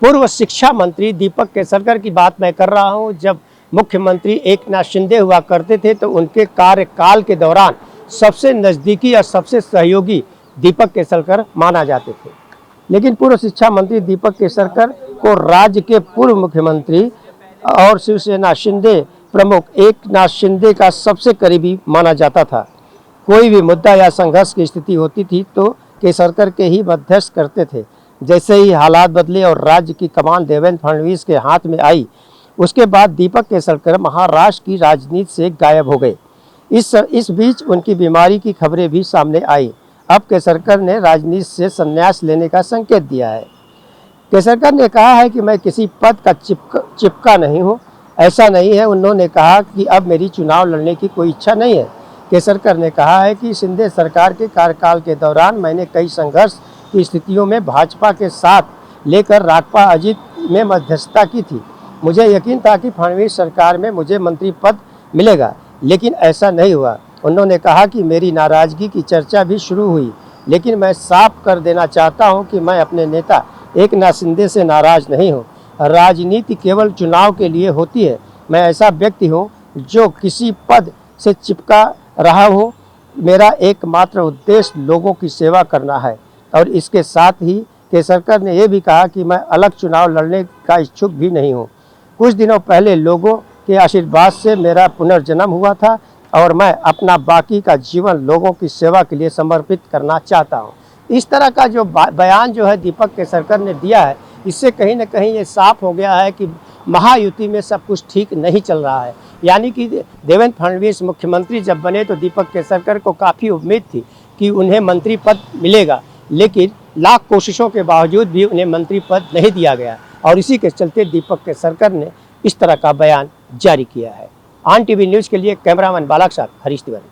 पूर्व शिक्षा मंत्री दीपक केसरकर की बात मैं कर रहा हूं। जब मुख्यमंत्री एकनाथ शिंदे हुआ करते थे तो उनके कार्यकाल के दौरान सबसे नज़दीकी और सबसे सहयोगी दीपक केसरकर माना जाते थे। लेकिन पूर्व शिक्षा मंत्री दीपक केसरकर को राज्य के पूर्व मुख्यमंत्री और शिवसेना शिंदे प्रमुख एकनाथ शिंदे का सबसे करीबी माना जाता था। कोई भी मुद्दा या संघर्ष की स्थिति होती थी तो केसरकर के ही मध्यस्थ करते थे। जैसे ही हालात बदले और राज्य की कमान देवेंद्र फडणवीस के हाथ में आई, उसके बाद दीपक केसरकर महाराष्ट्र की राजनीति से गायब हो गए। इस बीच उनकी बीमारी की खबरें भी सामने आई। अब केसरकर ने राजनीति से संन्यास लेने का संकेत दिया है। केसरकर ने कहा है कि मैं किसी पद का चिपका नहीं हूँ। ऐसा नहीं है। उन्होंने कहा कि अब मेरी चुनाव लड़ने की कोई इच्छा नहीं है। केसरकर ने कहा है कि शिंदे सरकार के कार्यकाल के दौरान मैंने कई संघर्ष की स्थितियों में भाजपा के साथ लेकर राकपा अजित में मध्यस्थता की थी। मुझे यकीन था कि फडणवीस सरकार में मुझे मंत्री पद मिलेगा, लेकिन ऐसा नहीं हुआ। उन्होंने कहा कि मेरी नाराज़गी की चर्चा भी शुरू हुई, लेकिन मैं साफ कर देना चाहता हूं कि मैं अपने नेता एकनाथ शिंदे से नाराज़ नहीं हूं। राजनीति केवल चुनाव के लिए होती है। मैं ऐसा व्यक्ति हूं जो किसी पद से चिपका रहा हूं। मेरा एकमात्र उद्देश्य लोगों की सेवा करना है। और इसके साथ ही केसरकर ने यह भी कहा कि मैं अलग चुनाव लड़ने का इच्छुक भी नहीं हूं। कुछ दिनों पहले लोगों के आशीर्वाद से मेरा पुनर्जन्म हुआ था और मैं अपना बाकी का जीवन लोगों की सेवा के लिए समर्पित करना चाहता हूं। इस तरह का जो बयान जो है दीपक केसरकर ने दिया है, इससे कहीं ना कहीं ये साफ हो गया है कि महायुति में सब कुछ ठीक नहीं चल रहा है। यानी कि देवेंद्र फडणवीस मुख्यमंत्री जब बने तो दीपक केसरकर को काफ़ी उम्मीद थी कि उन्हें मंत्री पद मिलेगा, लेकिन लाख कोशिशों के बावजूद भी उन्हें मंत्री पद नहीं दिया गया और इसी के चलते दीपक केसरकर ने इस तरह का बयान जारी किया है। ऑन टीवी न्यूज़ के लिए कैमरामैन बालक साथ हरीश तिवारी।